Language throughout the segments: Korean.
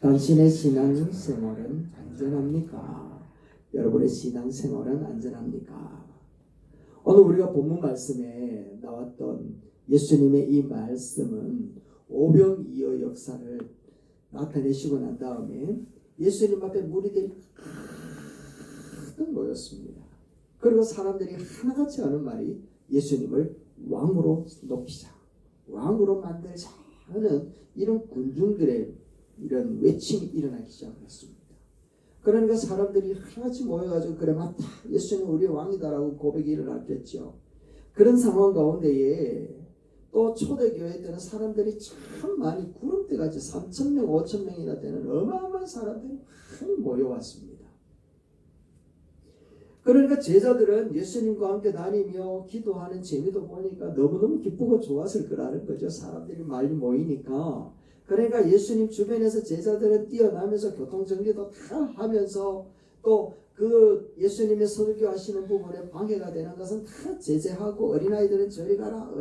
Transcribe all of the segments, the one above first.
당신의 신앙생활은 안전합니까? 여러분의 신앙생활은 안전합니까? 오늘 우리가 본문 말씀에 나왔던 예수님의 이 말씀은 오병이어 역사를 나타내시고 난 다음에 예수님 앞에 무리들이 가득 모였습니다. 그리고 사람들이 하나같이 하는 말이 예수님을 왕으로 높이자, 왕으로 만들자 하는 이런 군중들의 이런 외침이 일어나기 시작했습니다. 그러니까 사람들이 하나같이 모여가지고 그래 맞다, 예수님 우리 왕이다라고 고백이 일어났겠죠. 그런 상황 가운데에 또 초대교회 때는 사람들이 참 많이 구름대같이 3,000명, 5,000명이나 되는 어마어마한 사람들이 많이 모여왔습니다. 그러니까 제자들은 예수님과 함께 다니며 기도하는 재미도 보니까 너무너무 기쁘고 좋았을 거라는 거죠. 사람들이 많이 모이니까. 그러니까 예수님 주변에서 제자들은 뛰어나면서 교통정리도 다 하면서 또 그 예수님의 설교하시는 부분에 방해가 되는 것은 다 제재하고 어린아이들은 저리 가라,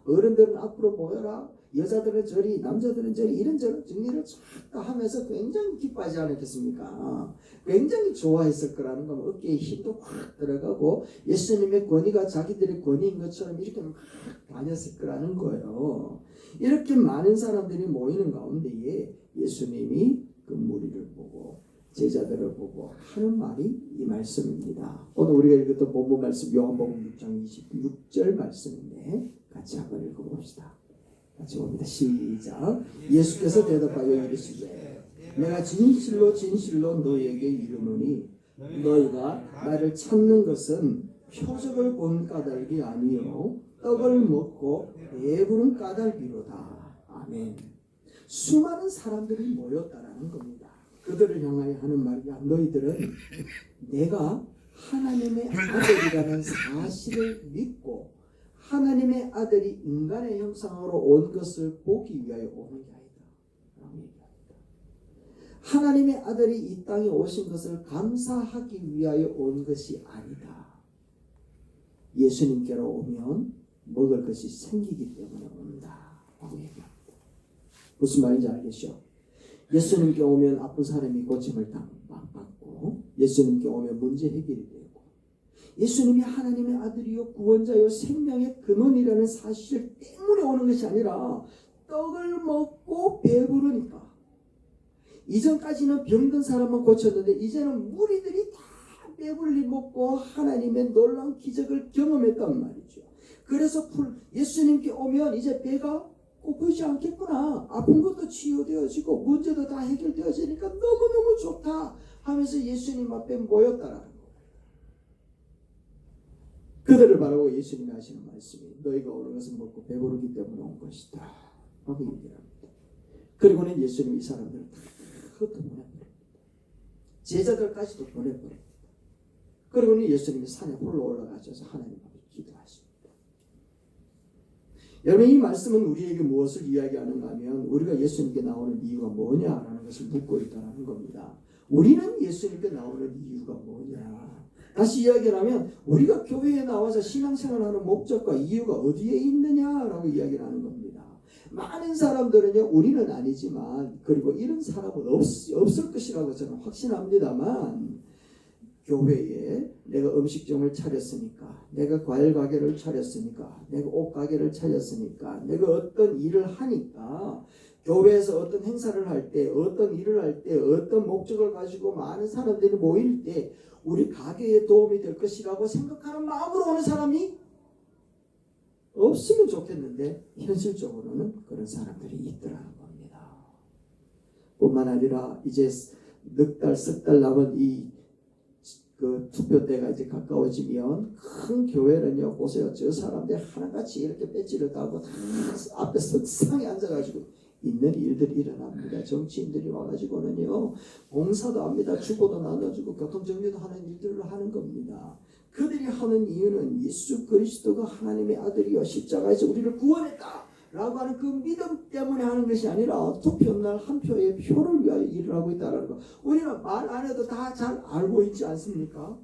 어른들은 앞으로 모여라, 여자들은 저리, 남자들은 저리, 이런저런 정리를 다 하면서 굉장히 기뻐하지 않았겠습니까? 굉장히 좋아했을 거라는 건 어깨에 힘도 확 들어가고 예수님의 권위가 자기들의 권위인 것처럼 이렇게 막 다녔을 거라는 거예요. 이렇게 많은 사람들이 모이는 가운데에 예수님이 그 무리를 보고 제자들을 보고 하는 말이 이 말씀입니다. 오늘 우리가 읽었던 본문 말씀 요한복음 6장 26절 말씀인데 같이 한번 읽어봅시다. 같이 봅니다. 시작. 예수께서 대답하여 이르시되 내가 진실로 진실로 너희에게 이르노니 너희가 나를 찾는 것은 표적을 본 까닭이 아니요 떡을 먹고 배부른 까닭이로다. 아멘. 수많은 사람들이 모였다라는 겁니다. 그들을 향하여 하는 말이야. 너희들은 내가 하나님의 아들이라는 사실을 믿고 하나님의 아들이 인간의 형상으로 온 것을 보기 위하여 오는 게 아니다. 하나님의 아들이 이 땅에 오신 것을 감사하기 위하여 온 것이 아니다. 예수님께로 오면 먹을 것이 생기기 때문에 온다. 무슨 말인지 알겠죠? 예수님께 오면 아픈 사람이 고침을 받고 예수님께 오면 문제 해결이 되고 예수님이 하나님의 아들이요 구원자요 생명의 근원이라는 사실 때문에 오는 것이 아니라 떡을 먹고 배부르니까. 이전까지는 병든 사람만 고쳤는데 이제는 무리들이 다 배불리 먹고 하나님의 놀라운 기적을 경험했단 말이죠. 그래서 예수님께 오면 이제 배가 고프지 않겠구나. 아픈 것도 치유되어지고 문제도 다 해결되어지니까 너무너무 좋다 하면서 예수님 앞에 모였다라는 거예요. 그들을 바라고 예수님이 하시는 말씀이 너희가 오는 것은 먹고 배부르기 때문에 온 것이다 하고 얘기합니다. 그리고는 예수님이 이 사람들을 다 흩어보내버립니다. 제자들까지도 보내버립니다. 그리고는 예수님이 산에 홀로 올라가셔서 하나님 앞에 기도하십니다. 여러분 이 말씀은 우리에게 무엇을 이야기하는가 하면 우리가 예수님께 나오는 이유가 뭐냐라는 것을 묻고 있다는 겁니다. 우리는 예수님께 나오는 이유가 뭐냐. 다시 이야기를 하면 우리가 교회에 나와서 신앙생활하는 목적과 이유가 어디에 있느냐라고 이야기를 하는 겁니다. 많은 사람들은요 우리는 아니지만 그리고 이런 사람은 없을 것이라고 저는 확신합니다만 교회에 내가 음식점을 차렸으니까 내가 과일 가게를 차렸으니까 내가 옷 가게를 차렸으니까 내가 어떤 일을 하니까 교회에서 어떤 행사를 할 때 어떤 일을 할 때 어떤 목적을 가지고 많은 사람들이 모일 때 우리 가게에 도움이 될 것이라고 생각하는 마음으로 오는 사람이 없으면 좋겠는데 현실적으로는 그런 사람들이 있더라는 겁니다. 뿐만 아니라 이제 넉 달, 석 달 남은 그 투표 때가 이제 가까워지면 큰 교회는요 보세요. 저 사람들 하나같이 이렇게 배지를 달고 다 앞에 석상에 앉아가지고 있는 일들이 일어납니다. 정치인들이 와가지고는요 봉사도 합니다. 주보도 나눠주고 교통정리도 하는 일들을 하는 겁니다. 그들이 하는 이유는 예수 그리스도가 하나님의 아들이여 십자가에서 우리를 구원했다 라고 하는 그 믿음 때문에 하는 것이 아니라 투표날 한 표의 표를 위하여 일을 하고 있다는 거. 우리는 말 안 해도 다 잘 알고 있지 않습니까?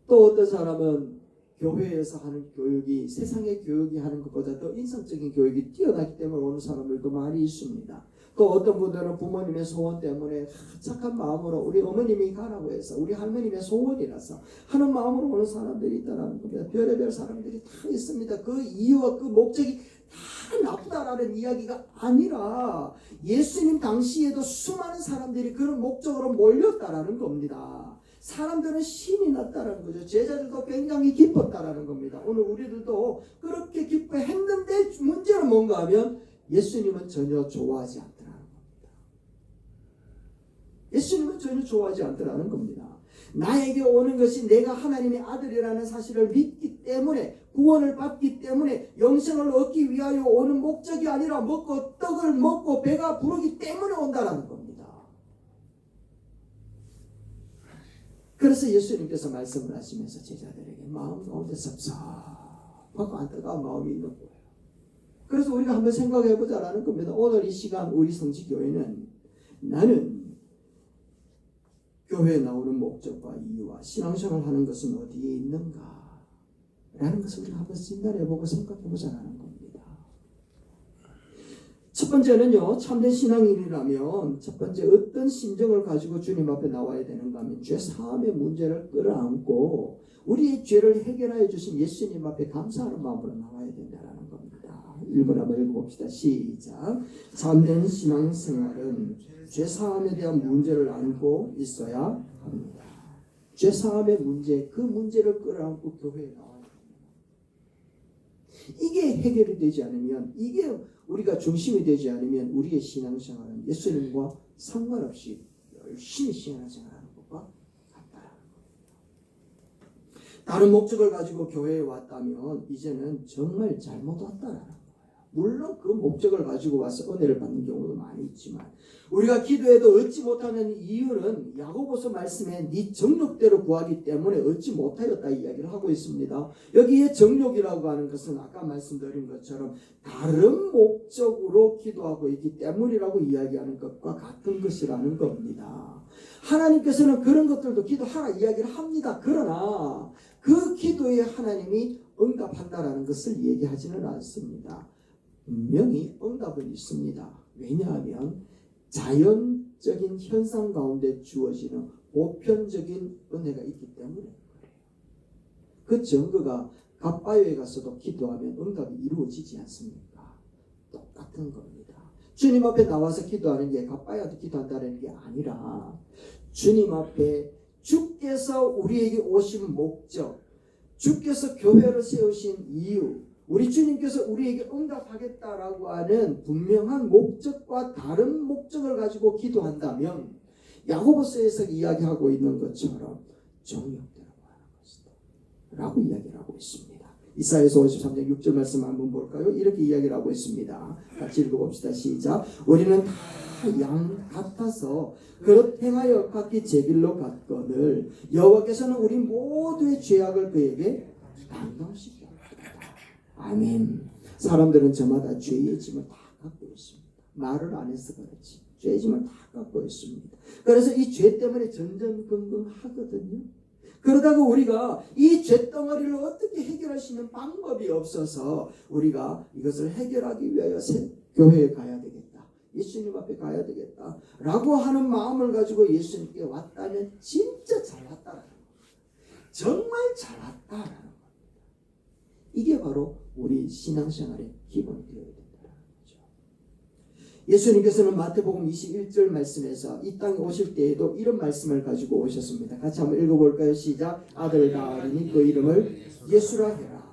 또 어떤 사람은 교회에서 하는 교육이 세상의 교육이 하는 것보다 더 인성적인 교육이 뛰어나기 때문에 오는 사람들도 많이 있습니다. 또 어떤 분들은 부모님의 소원 때문에 착한 마음으로 우리 어머님이 가라고 해서 우리 할머님의 소원이라서 하는 마음으로 오는 사람들이 있다는 겁니다. 별의별 사람들이 다 있습니다. 그 이유와 그 목적이 다 나쁘다라는 이야기가 아니라 예수님 당시에도 수많은 사람들이 그런 목적으로 몰렸다라는 겁니다. 사람들은 신이 났다는 거죠. 제자들도 굉장히 기뻤다라는 겁니다. 오늘 우리들도 그렇게 기뻐했는데 문제는 뭔가 하면 예수님은 전혀 좋아하지 않더라는 겁니다. 예수님은 전혀 좋아하지 않더라는 겁니다. 나에게 오는 것이 내가 하나님의 아들이라는 사실을 믿기 때문에 구원을 받기 때문에 영생을 얻기 위하여 오는 목적이 아니라 먹고 떡을 먹고 배가 부르기 때문에 온다라는 겁니다. 그래서 예수님께서 말씀을 하시면서 제자들에게 마음 가운데 섭섭하고 안타까운 마음이 있는 거예요. 그래서 우리가 한번 생각해 보자라는 겁니다. 오늘 이 시간 우리 성지교회는 나는 교회에 나오는 목적과 이유와 신앙생활을 하는 것은 어디에 있는가 라는 것을 우리가 한번 진단해 보고 생각해 보자라는 겁니다. 첫 번째는요, 참된 신앙인이라면 첫 번째 어떤 심정을 가지고 주님 앞에 나와야 되는가 하면 죄 사함의 문제를 끌어안고 우리의 죄를 해결하여 주신 예수님 앞에 감사하는 마음으로 나와야 된다는 겁니다. 1번 한번 읽어봅시다. 시작. 참된 신앙생활은 죄 사함에 대한 문제를 안고 있어야 합니다. 죄 사함의 문제, 그 문제를 끌어안고 교회에 나와야 합니다. 이게 해결이 되지 않으면, 이게 우리가 중심이 되지 않으면 우리의 신앙생활은 예수님과 상관없이 열심히 신앙생활하는 것과 같다라는 겁니다. 다른 목적을 가지고 교회에 왔다면 이제는 정말 잘못 왔다라는 거예요. 물론 그 목적을 가지고 와서 은혜를 받는 경우도 많이 있지만 우리가 기도해도 얻지 못하는 이유는 야고보서 말씀에 네 정욕대로 구하기 때문에 얻지 못하였다 이야기를 하고 있습니다. 여기에 정욕이라고 하는 것은 아까 말씀드린 것처럼 다른 목적으로 기도하고 있기 때문이라고 이야기하는 것과 같은 것이라는 겁니다. 하나님께서는 그런 것들도 기도하라 이야기를 합니다. 그러나 그 기도에 하나님이 응답한다라는 것을 얘기하지는 않습니다. 분명히 응답은 있습니다. 왜냐하면 자연적인 현상 가운데 주어지는 보편적인 은혜가 있기 때문에 그래요. 그 증거가 갓바요에 가서도 기도하면 응답이 이루어지지 않습니까? 똑같은 겁니다. 주님 앞에 나와서 기도하는 게 갓바요한테 기도한다는 게 아니라 주님 앞에 주께서 우리에게 오신 목적, 주께서 교회를 세우신 이유, 우리 주님께서 우리에게 응답하겠다라고 하는 분명한 목적과 다른 목적을 가지고 기도한다면 야고보서에서 이야기하고 있는 것처럼 정욕대로 하는 것이다 라고 이야기를 하고 있습니다. 이사야서 53장 6절 말씀 한번 볼까요? 이렇게 이야기를 하고 있습니다. 같이 읽어봅시다. 시작. 우리는 다 양 같아서 그릇 행하여 각기 제 길로 갔거늘 여호와께서는 우리 모두의 죄악을 그에게 담당시켜 아멘. 사람들은 저마다 죄의 짐을 다 갖고 있습니다. 말을 안 해서 그렇지 죄의 짐을 다 갖고 있습니다. 그래서 이 죄 때문에 전전긍긍하거든요. 그러다가 우리가 이 죄덩어리를 어떻게 해결할 수 있는 방법이 없어서 우리가 이것을 해결하기 위하여 교회에 가야 되겠다, 예수님 앞에 가야 되겠다 라고 하는 마음을 가지고 예수님께 왔다면 진짜 잘 왔다라는 겁니다. 정말 잘 왔다라는 겁니다. 이게 바로 우리 신앙생활의 기본이 되어야 된다는 거죠. 예수님께서는 마태복음 21절 말씀에서 이 땅에 오실 때에도 이런 말씀을 가지고 오셨습니다. 같이 한번 읽어볼까요? 시작. 아들 낳으리니 그 이름을 예수라 해라.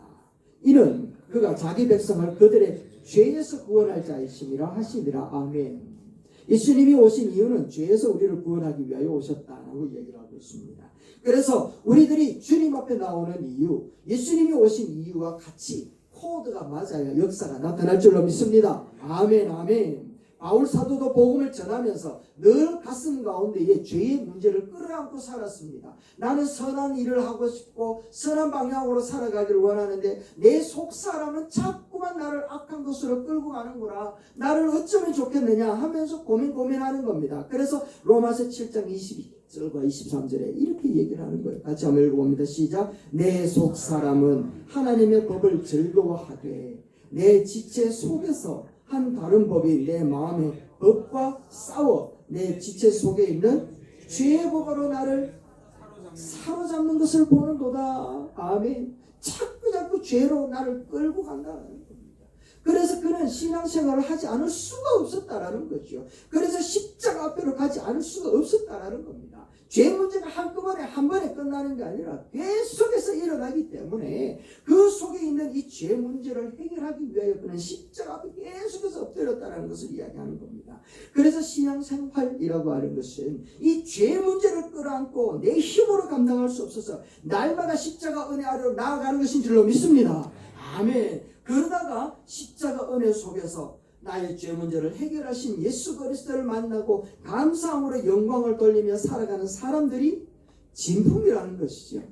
이는 그가 자기 백성을 그들의 죄에서 구원할 자이심이라 하시니라. 아멘. 예수님이 오신 이유는 죄에서 우리를 구원하기 위하여 오셨다라고 얘기를 하고 있습니다. 그래서 우리들이 주님 앞에 나오는 이유, 예수님이 오신 이유와 같이 코드가 맞아야 역사가 나타날 줄로 믿습니다. 아멘, 아멘. 바울 사도도 복음을 전하면서 늘 가슴 가운데에 죄의 문제를 끌어안고 살았습니다. 나는 선한 일을 하고 싶고 선한 방향으로 살아가기를 원하는데 내 속사람은 자꾸만 나를 악한 것으로 끌고 가는구나. 나를 어쩌면 좋겠느냐 하면서 고민하는 겁니다. 그래서 로마서 7장 22절과 23절에 이렇게 얘기를 하는 거예요. 같이 한번 읽어봅니다. 시작. 내 속사람은 하나님의 법을 즐거워하되 내 지체 속에서 한 다른 법이 내 마음에 법과 싸워 내 지체 속에 있는 죄의 보가로 나를 사로잡는 것을 보는도다. 아멘. 자꾸 죄로 나를 끌고 간다는 겁니다. 그래서 그는 신앙생활을 하지 않을 수가 없었다라는 거죠. 그래서 십자가 앞으로 가지 않을 수가 없었다라는 겁니다. 죄 문제가 한꺼번에 한 번에 끝나는 게 아니라 계속해서 일어나기 때문에 그 속에 있는 이 죄 문제를 해결하기 위하여 그는 십자가 앞에 계속해서 엎드렸다는 것을 이야기하는 겁니다. 그래서 신앙생활이라고 하는 것은 이 죄 문제를 끌어안고 내 힘으로 감당할 수 없어서 날마다 십자가 은혜 아래로 나아가는 것인 줄로 믿습니다. 아멘. 그러다가 십자가 은혜 속에서 나의 죄 문제를 해결하신 예수 그리스도를 만나고 감사함으로 영광을 돌리며 살아가는 사람들이 진품이라는 것이죠.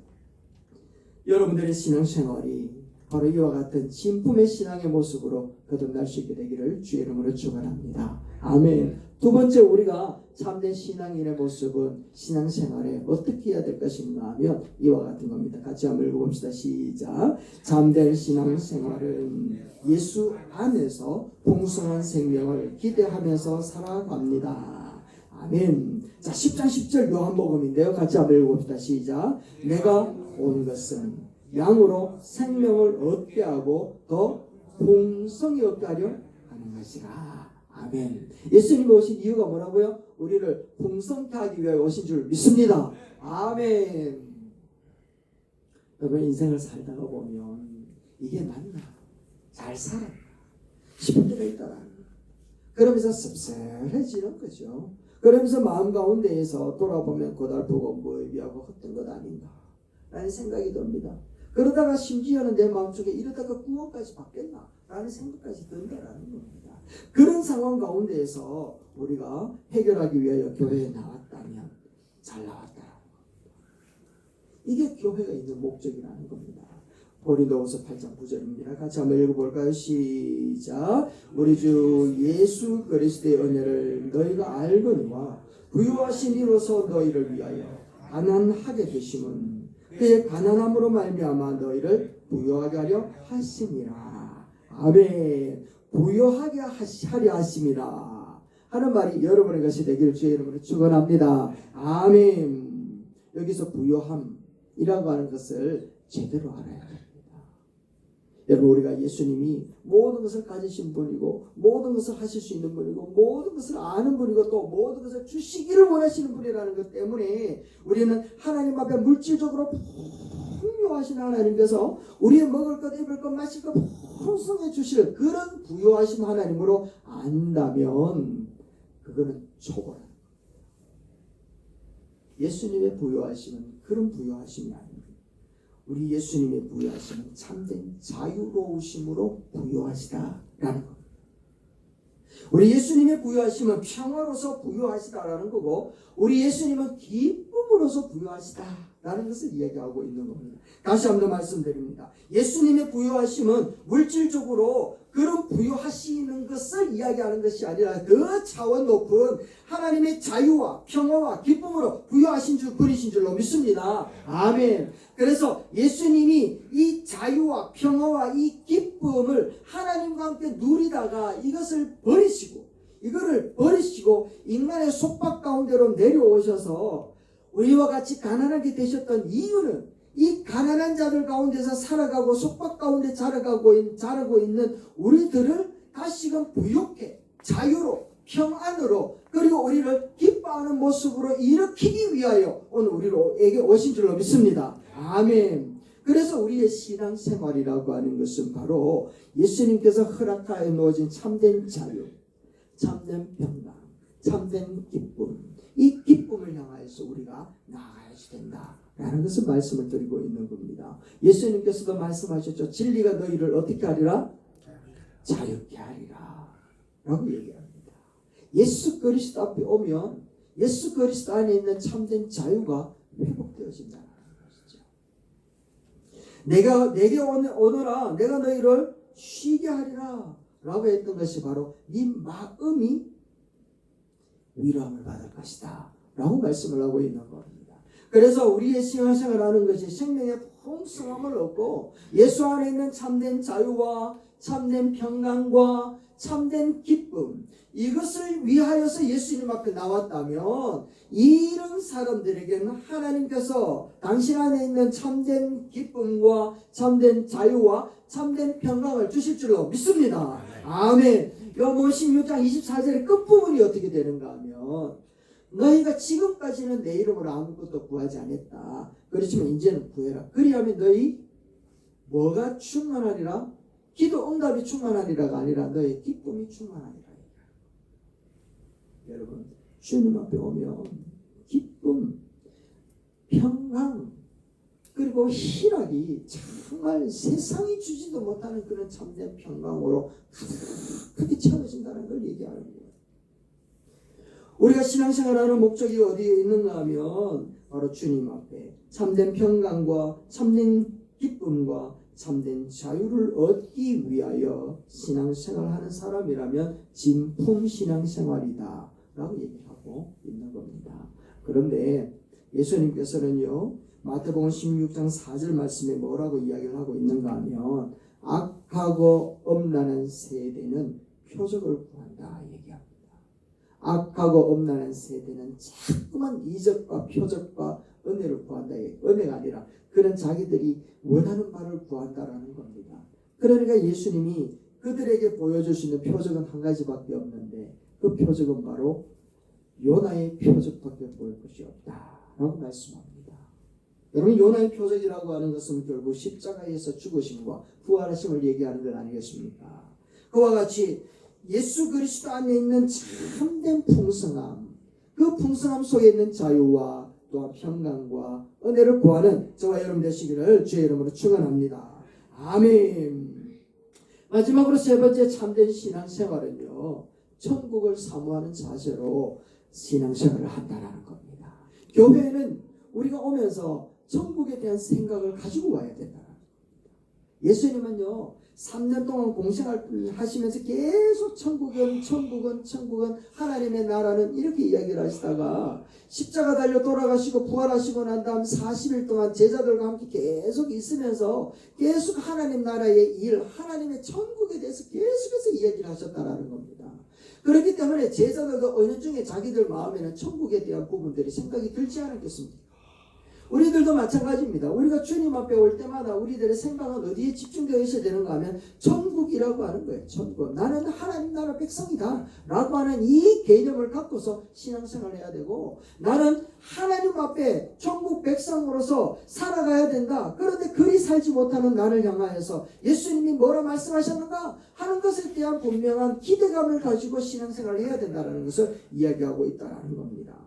여러분들의 신앙생활이 바로 이와 같은 진품의 신앙의 모습으로 거듭날 수 있게 되기를 주의 이름으로 축원합니다. 아멘. 두 번째, 우리가 참된 신앙인의 모습은 신앙생활에 어떻게 해야 될 것인가 하면 이와 같은 겁니다. 같이 한번 읽어봅시다. 시작. 참된 신앙생활은 예수 안에서 풍성한 생명을 기대하면서 살아갑니다. 아멘. 자, 10장 10절 요한복음인데요. 같이 한번 읽어봅시다. 시작. 내가 온 것은 양으로 생명을 얻게 하고 더 풍성히 얻게 하려 하는 것이라. 아멘. 예수님이 오신 이유가 뭐라고요? 우리를 풍성케 하기 위해 오신 줄 믿습니다. 아멘. 여러분, 인생을 살다가 보면 이게 맞나? 잘 살았나? 싶을 때가 있더라. 그러면서 씁쓸해지는 거죠. 그러면서 마음 가운데에서 돌아보면 고달프고 무의미하고 헛된 것 아닌가 라는 생각이 듭니다. 그러다가 심지어는 내 마음속에 이러다가 구원까지 받겠나 라는 생각까지 든다라는 겁니다. 그런 상황 가운데에서 우리가 해결하기 위하여 교회에 나왔다면 잘 나왔다. 이게 교회가 있는 목적이라는 겁니다. 고린도후서 8장 9절입니다. 같이 한번 읽어볼까요? 시작. 우리 주 예수 그리스도의 은혜를 너희가 알거니와 부유하신 이로서 너희를 위하여 가난하게 되심은 그의 가난함으로 말미암아 너희를 부유하게 하려 하심이라. 아멘. 부유하게 하려 하심이라 하는 말이 여러분의 것이 되기를 주의 이름으로 축원합니다. 아멘. 여기서 부유함이라고 하는 것을 제대로 알아야 합니다. 여러분, 우리가 예수님이 모든 것을 가지신 분이고 모든 것을 하실 수 있는 분이고 모든 것을 아는 분이고 또 모든 것을 주시기를 원하시는 분이라는 것 때문에 우리는 하나님 앞에 물질적으로 풍요하신 하나님께서 우리의 먹을 것, 입을 것, 마실 것 풍성해 주실 그런 부유하신 하나님으로 안다면 그거는 초월한 거예요. 예수님의 부유하심은 그런 부유하심이 아닙니다. 우리 예수님의 부유하심은 참된 자유로우심으로 부유하시다라는 겁니다. 우리 예수님의 부유하심은 평화로서 부유하시다라는 거고 우리 예수님은 기쁨으로서 부유하시다라는 것을 이야기하고 있는 겁니다. 다시 한번 말씀드립니다. 예수님의 부유하심은 물질적으로 그런 부유하시는 것을 이야기하는 것이 아니라 그 차원 높은 하나님의 자유와 평화와 기쁨으로 부유하신 분이신 줄로 믿습니다. 아멘. 그래서 예수님이 이 자유와 평화와 이 기쁨을 하나님과 함께 누리다가 이거를 버리시고 인간의 속박 가운데로 내려오셔서 우리와 같이 가난하게 되셨던 이유는 이 가난한 자들 가운데서 살아가고 속박 가운데 자라고 있는 우리들을 다시금 부유케 자유로 평안으로 그리고 우리를 기뻐하는 모습으로 일으키기 위하여 오늘 우리에게 오신 줄로 믿습니다. 아멘. 그래서 우리의 신앙생활이라고 하는 것은 바로 예수님께서 허락하여 놓아진 참된 자유, 참된 평강, 참된 기쁨, 이 기쁨을 향하여서 우리가 나아가야 된다라는 것을 말씀을 드리고 있는 겁니다. 예수님께서도 말씀하셨죠. 진리가 너희를 어떻게 하리라? 자유케 하리라 라고 얘기합니다. 예수 그리스도 앞에 오면 예수 그리스도 안에 있는 참된 자유가 회복되어진다는 것이죠. 내게 오너라 내가 너희를 쉬게 하리라 라고 했던 것이 바로 네 마음이 위로함을 받을 것이다 라고 말씀을 하고 있는 겁니다. 그래서 우리의 신앙생활을 하는 것이 생명의 풍성함을 얻고 예수 안에 있는 참된 자유와 참된 평강과 참된 기쁨, 이것을 위하여서 예수님 앞에 나왔다면 이런 사람들에게는 하나님께서 당신 안에 있는 참된 기쁨과 참된 자유와 참된 평강을 주실 줄로 믿습니다. 아멘. 요한복음 16장 24절의 끝부분이 어떻게 되는가 하면 너희가 지금까지는 내 이름으로 아무것도 구하지 않았다. 그렇지만 이제는 구해라. 그리하면 너희 뭐가 충만하리라? 기도 응답이 충만하리라가 아니라 너의 기쁨이 충만하리라. 여러분, 주님 앞에 오면 기쁨, 평강, 그리고 희락이 정말 세상이 주지도 못하는 그런 참된 평강으로 가득하게 채워진다는 걸 얘기하는 거예요. 우리가 신앙생활하는 목적이 어디에 있는가 하면 바로 주님 앞에 참된 평강과 참된 기쁨과 참된 자유를 얻기 위하여 신앙생활하는 사람이라면 진품 신앙생활이다 라고 얘기하고 있는 겁니다. 그런데 예수님께서는요, 마태복음 16장 4절 말씀에 뭐라고 이야기를 하고 있는가 하면 악하고 엄란한 세대는 표적을 구한다 얘기합니다. 악하고 엄란한 세대는 자꾸만 이적과 표적과 은혜를 구한다. 은혜가 아니라 그런 자기들이 원하는 바를 구한다라는 겁니다. 그러니까 예수님이 그들에게 보여줄 수 있는 표적은 한 가지밖에 없는데 그 표적은 바로 요나의 표적밖에 보일 것이 없다라고 말씀합니다. 여러분, 요나의 표적이라고 하는 것은 결국 십자가에서 죽으심과 부활하심을 얘기하는 것 아니겠습니까? 그와 같이 예수 그리스도 안에 있는 참된 풍성함, 그 풍성함 속에 있는 자유와 또한 평강과 은혜를 구하는 저와 여러분 되시기를 주의 이름으로 축원합니다. 아멘. 마지막으로 세 번째 참된 신앙생활은요, 천국을 사모하는 자세로 신앙생활을 한다는 겁니다. 교회에는 우리가 오면서 천국에 대한 생각을 가지고 와야 된다. 예수님은요 3년 동안 공생활 하시면서 계속 천국은 하나님의 나라는 이렇게 이야기를 하시다가 십자가 달려 돌아가시고 부활하시고 난 다음 40일 동안 제자들과 함께 계속 있으면서 계속 하나님 나라의 일, 하나님의 천국에 대해서 계속해서 이야기를 하셨다라는 겁니다. 그렇기 때문에 제자들도 어느 중에 자기들 마음에는 천국에 대한 부분들이 생각이 들지 않았겠습니까? 우리들도 마찬가지입니다. 우리가 주님 앞에 올 때마다 우리들의 생각은 어디에 집중되어 있어야 되는가 하면 천국이라고 하는 거예요. 천국. 나는 하나님 나라 백성이다 라고 하는 이 개념을 갖고서 신앙생활을 해야 되고, 나는 하나님 앞에 천국 백성으로서 살아가야 된다. 그런데 그리 살지 못하는 나를 향하여서 예수님이 뭐라 말씀하셨는가 하는 것에 대한 분명한 기대감을 가지고 신앙생활을 해야 된다는 것을 이야기하고 있다는 겁니다.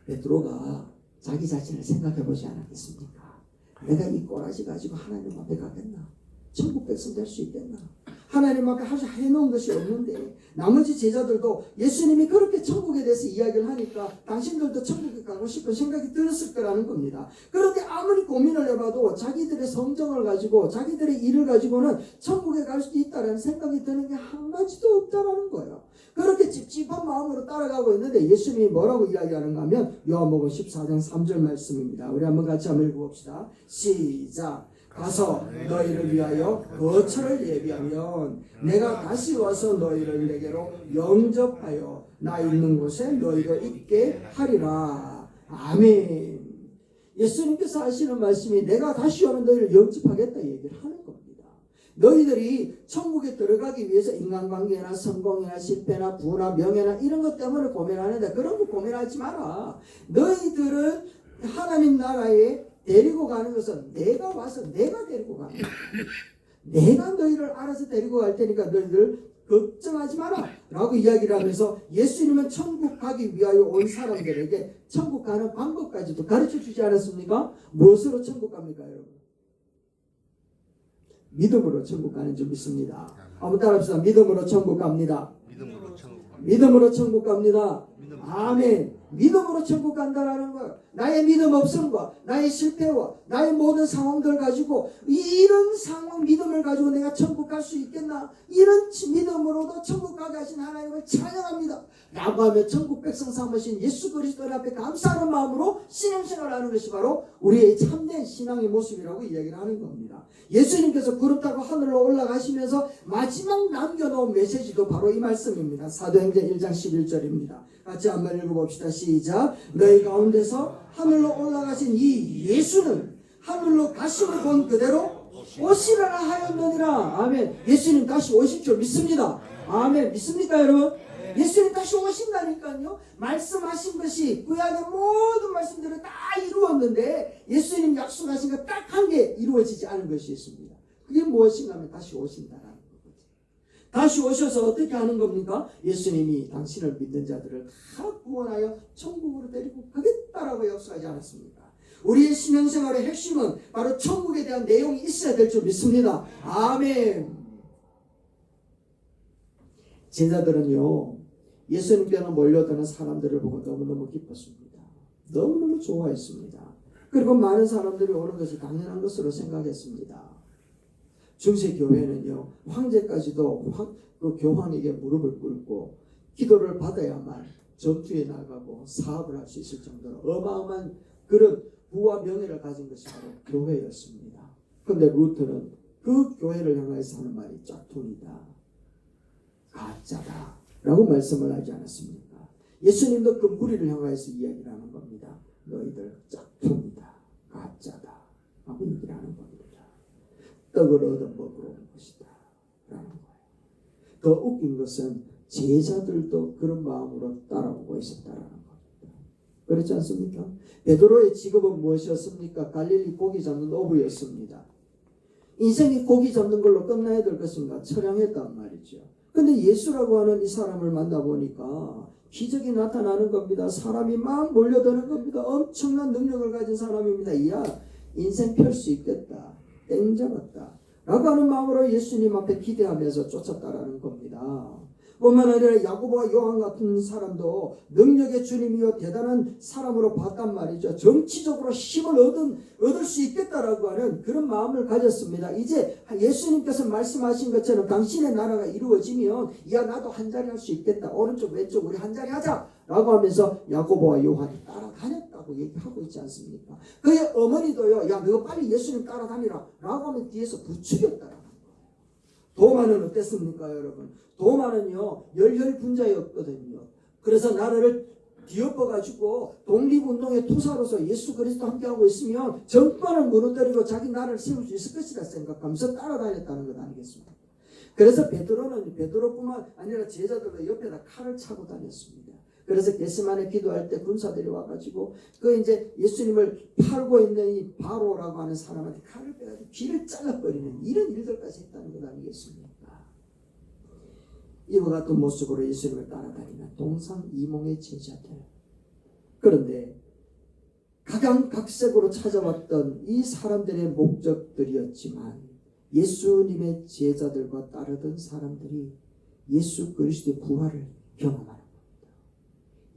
베드로가 자기 자신을 생각해 보지 않았겠습니까? 내가 이 꼬라지 가지고 하나님 앞에 가겠나? 천국 백성 될 수 있겠나? 하나님 앞에 아주 해놓은 것이 없는데 나머지 제자들도 예수님이 그렇게 천국에 대해서 이야기를 하니까 당신들도 천국에 가고 싶은 생각이 들었을 거라는 겁니다. 그런데 아무리 고민을 해봐도 자기들의 성정을 가지고 자기들의 일을 가지고는 천국에 갈 수 있다는 생각이 드는 게 한 가지도 없다라는 거예요. 그렇게 찝찝한 마음으로 따라가고 있는데 예수님이 뭐라고 이야기하는가 하면 요한복음 14장 3절 말씀입니다. 우리 한번 같이 한번 읽어봅시다. 시작. 가서 너희를 위하여 거처를 예비하면 내가 다시 와서 너희를 내게로 영접하여 나 있는 곳에 너희가 있게 하리라. 아멘. 예수님께서 하시는 말씀이 내가 다시 오면 너희를 영접하겠다 얘기를 하는 겁니다. 너희들이 천국에 들어가기 위해서 인간관계나 성공이나 실패나 부나 명예나 이런 것 때문에 고민하는데 그런 거 고민하지 마라. 너희들은 하나님 나라에 데리고 가는 것은 내가 와서 내가 데리고 가는 거야. 내가 너희를 알아서 데리고 갈 테니까 너희들 걱정하지 마라 라고 이야기를 하면서 예수님은 천국 가기 위하여 온 사람들에게 천국 가는 방법까지도 가르쳐 주지 않았습니까? 무엇으로 천국 갑니까 여러분? 믿음으로 천국 가는 줄 믿습니다. 한번 따라합시다. 믿음으로 천국 갑니다. 믿음으로 천국 갑니다. 아멘. 믿음으로 천국 간다라는 거예요. 나의 믿음 없음과 나의 실패와 나의 모든 상황들 가지고 이런 상황 믿음을 가지고 내가 천국 갈 수 있겠나? 이런 믿음으로도 천국 가게 하신 하나님을 찬양합니다. 라고 하며 천국 백성 삼으신 예수 그리스도 앞에 감사하는 마음으로 신앙생활을 하는 것이 바로 우리의 참된 신앙의 모습이라고 이야기를 하는 겁니다. 예수님께서 구름 타고 하늘로 올라가시면서 마지막 남겨놓은 메시지도 바로 이 말씀입니다. 사도행전 1장 11절입니다. 같이 한번 읽어봅시다. 시작. 너희 가운데서 하늘로 올라가신 이 예수는 하늘로 가심을 본 그대로 오시라라 하였느니라. 아멘. 예수님 다시 오실 줄 믿습니다. 아멘. 믿습니까 여러분? 예수님 다시 오신다니까요. 말씀하신 것이 구약의 모든 말씀들을 다 이루었는데 예수님 약속하신 것 딱 한 개 이루어지지 않은 것이 있습니다. 그게 무엇인가 하면 다시 오신다라는 거죠. 다시 오셔서 어떻게 하는 겁니까? 예수님이 당신을 믿는 자들을 다 구원하여 천국으로 데리고 가겠다라고 약속하지 않았습니까? 우리의 신앙생활의 핵심은 바로 천국에 대한 내용이 있어야 될 줄 믿습니다. 아멘. 제자들은요, 예수님께는 몰려드는 사람들을 보고 너무너무 기뻤습니다. 너무너무 좋아했습니다. 그리고 많은 사람들이 오는 것이 당연한 것으로 생각했습니다. 중세교회는요, 황제까지도 그 교황에게 무릎을 꿇고 기도를 받아야만 전투에 나가고 사업을 할 수 있을 정도로 어마어마한 그런 부와 명예를 가진 것이 바로 교회였습니다. 그런데 루터는 그 교회를 향해서 하는 말이 짝퉁이다, 가짜다 라고 말씀을 하지 않았습니까? 예수님도 그 무리를 향해서 이야기를 하는 겁니다. 너희들 짝퉁이다, 가짜다 라고 얘기를 하는 겁니다. 떡을 얻어 먹으러 온 것이다 라는 거예요. 더 웃긴 것은 제자들도 그런 마음으로 따라오고 있었다라는 겁니다. 그렇지 않습니까? 베드로의 직업은 무엇이었습니까? 갈릴리 고기 잡는 어부였습니다. 인생이 고기 잡는 걸로 끝나야 될 것인가? 처량했단 말이죠. 근데 예수라고 하는 이 사람을 만나보니까 기적이 나타나는 겁니다. 사람이 막 몰려드는 겁니다. 엄청난 능력을 가진 사람입니다. 이야, 인생 펼 수 있겠다, 땡 잡았다 라고 하는 마음으로 예수님 앞에 기대하면서 쫓았다라는 겁니다. 뿐만 아니라 야고보와 요한 같은 사람도 능력의 주님이요 대단한 사람으로 봤단 말이죠. 정치적으로 힘을 얻을 수 있겠다라고 하는 그런 마음을 가졌습니다. 이제 예수님께서 말씀하신 것처럼 당신의 나라가 이루어지면 야, 나도 한 자리 할 수 있겠다, 오른쪽 왼쪽 우리 한 자리 하자 라고 하면서 야고보와 요한이 따라다녔다고 얘기하고 있지 않습니까? 그의 어머니도요, 야, 너 빨리 예수님 따라다니라 라고 하면 뒤에서 부추겼다라는 거예요. 도마는 어땠습니까 여러분? 도마는요, 열혈분자였거든요. 그래서 나라를 뒤엎어가지고 독립운동의 투사로서 예수 그리스도 함께하고 있으면 정권을 무너뜨리고 자기 나라를 세울 수 있을 것이라 생각하면서 따라다녔다는 것 아니겠습니까? 그래서 베드로뿐만 아니라 제자들도 옆에다 칼을 차고 다녔습니다. 그래서 겟세마네 기도할 때 군사들이 와가지고 그 이제 예수님을 팔고 있는 이 바로라고 하는 사람한테 칼을 빼가지고 귀를 잘라버리는 이런 일들까지 했다는 것 아니겠습니까? 이와 같은 모습으로 예수님을 따라다니는 동상이몽의 제자들. 그런데 각양각색으로 찾아왔던 이 사람들의 목적들이었지만 예수님의 제자들과 따르던 사람들이 예수 그리스도의 부활을 경험하는 겁니다.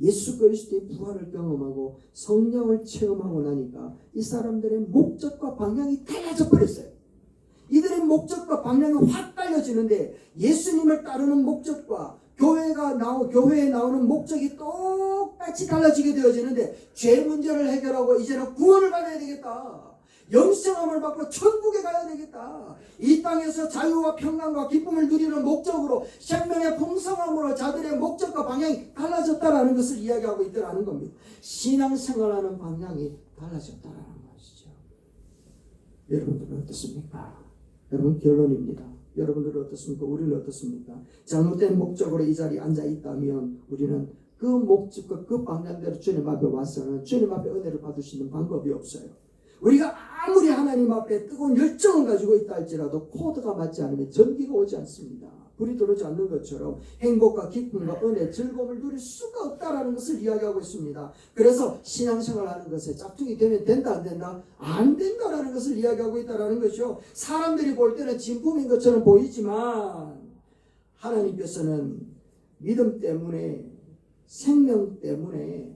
예수 그리스도의 부활을 경험하고 성령을 체험하고 나니까 이 사람들의 목적과 방향이 달라져 버렸어요. 이들의 목적과 방향이 확 달라지는데 예수님을 따르는 목적과 교회에 나오는 목적이 똑같이 달라지게 되어지는데 죄 문제를 해결하고 이제는 구원을 받아야 되겠다. 영생함을 받고 천국에 가야 되겠다. 이 땅에서 자유와 평강과 기쁨을 누리는 목적으로 생명의 풍성함으로 자들의 목적과 방향이 달라졌다라는 것을 이야기하고 있더라는 겁니다. 신앙생활하는 방향이 달라졌다라는 것이죠. 여러분들은 어떻습니까? 여러분 결론입니다. 여러분들은 어떻습니까? 우리는 어떻습니까? 잘못된 목적으로 이 자리에 앉아 있다면 우리는 그 목적과 그 방향대로 주님 앞에 와서는 주님 앞에 은혜를 받을 수 있는 방법이 없어요. 우리가 아무리 하나님 앞에 뜨거운 열정을 가지고 있다 할지라도 코드가 맞지 않으면 전기가 오지 않습니다. 불이 들어오지 않는 것처럼 행복과 기쁨과 은혜, 즐거움을 누릴 수가 없다라는 것을 이야기하고 있습니다. 그래서 신앙생활 하는 것에 짝퉁이 되면 된다 안 된다? 안 된다라는 것을 이야기하고 있다라는 것이죠. 사람들이 볼 때는 진품인 것처럼 보이지만 하나님께서는 믿음 때문에 생명 때문에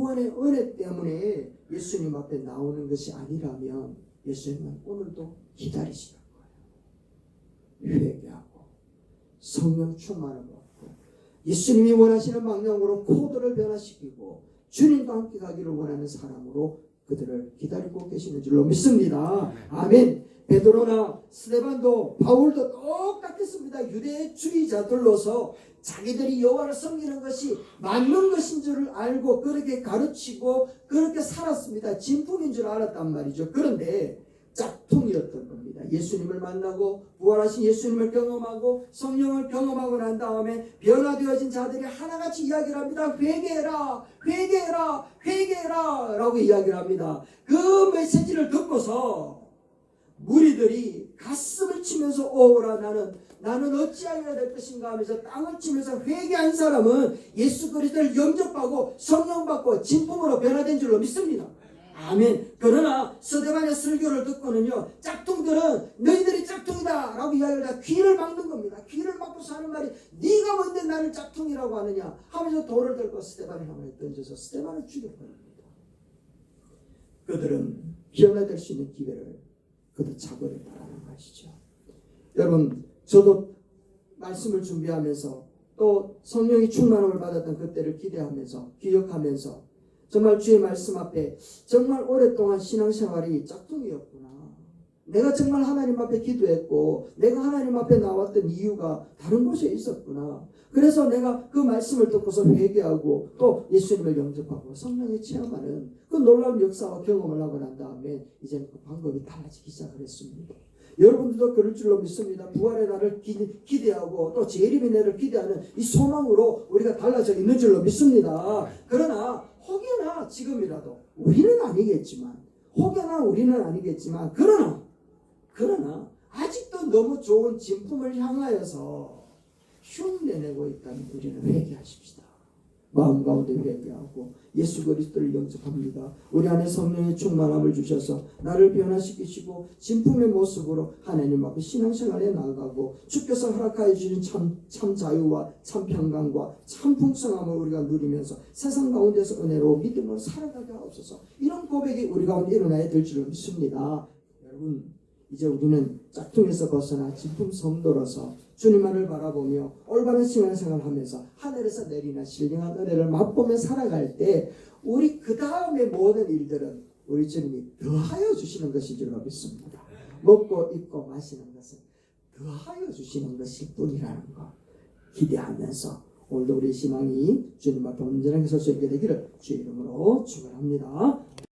구원의 은혜 때문에 예수님 앞에 나오는 것이 아니라면 예수님은 오늘도 기다리시는 거예요. 회개하고 성령 충만을 받고 예수님이 원하시는 방향으로 코드를 변화시키고 주님과 함께 가기를 원하는 사람으로 그들을 기다리고 계시는 줄로 믿습니다. 아멘. 베드로나 스데반도 바울도 똑같았습니다. 유대주의자들로서 자기들이 여호와를 섬기는 것이 맞는 것인 줄을 알고 그렇게 가르치고 그렇게 살았습니다. 진품인 줄 알았단 말이죠. 그런데 짝퉁이었던 겁니다. 예수님을 만나고 부활하신 예수님을 경험하고 성령을 경험하고 난 다음에 변화되어진 자들이 하나같이 이야기를 합니다. 회개해라, 회개해라, 회개해라 라고 이야기를 합니다. 그 메시지를 듣고서 무리들이 가슴을 치면서 오라 나는 어찌하여야 될 것인가 하면서 땅을 치면서 회개한 사람은 예수 그리스도를 영접하고 성령 받고 진품으로 변화된 줄로 믿습니다. 아멘. 그러나 스데반의 설교를 듣고는요, 짝퉁들은 너희들이 짝퉁이다 라고 이야기를 다 귀를 막는 겁니다. 귀를 막고서 하는 말이 네가 뭔데 나를 짝퉁이라고 하느냐 하면서 돌을 들고 스데반을 향해 던져서 스데반을 죽여버립니다. 그들은 변화될 수 있는 기회를 그들 잡아내다라는 것이죠. 여러분, 저도 말씀을 준비하면서 또 성령이 충만함을 받았던 그때를 기대하면서 기억하면서 정말 주의 말씀 앞에 정말 오랫동안 신앙생활이 짝퉁이었구나. 내가 정말 하나님 앞에 기도했고 내가 하나님 앞에 나왔던 이유가 다른 곳에 있었구나. 그래서 내가 그 말씀을 듣고서 회개하고 또 예수님을 영접하고 성령을 체험하는 그 놀라운 역사와 경험을 하고 난 다음에 이제는 그 방법이 달라지기 시작을 했습니다. 여러분들도 그럴 줄로 믿습니다. 부활의 날을 기대하고 또 재림의 날을 기대하는 이 소망으로 우리가 달라져 있는 줄로 믿습니다. 그러나 혹여나 지금이라도 우리는 아니겠지만 그러나 아직도 너무 좋은 진품을 향하여서 흉내내고 있다면 우리는 회개하십시다. 마음 가운데 회개하고 예수 그리스도를 영접합니다. 우리 안에 성령의 충만함을 주셔서 나를 변화시키시고 진품의 모습으로 하나님 앞에 신앙생활에 나아가고 주께서 허락하여 주신 참 자유와 참 평강과 참 풍성함을 우리가 누리면서 세상 가운데서 은혜로 믿음으로 살아가게 하옵소서. 이런 고백이 우리 가운데 일어나야 될 줄 믿습니다. 여러분, 이제 우리는 짝퉁에서 벗어나 진품 성도로서 주님만을 바라보며 올바른 신앙생활을 하면서 하늘에서 내리는 신령한 은혜를 맛보며 살아갈 때 우리 그 다음의 모든 일들은 우리 주님이 더하여 주시는 것인 줄 믿습니다. 먹고 입고 마시는 것은 더하여 주시는 것일 뿐이라는 것 기대하면서 오늘도 우리 신앙이 주님 앞에 온전하게 설 수 있게 되기를 주의 이름으로 축원합니다.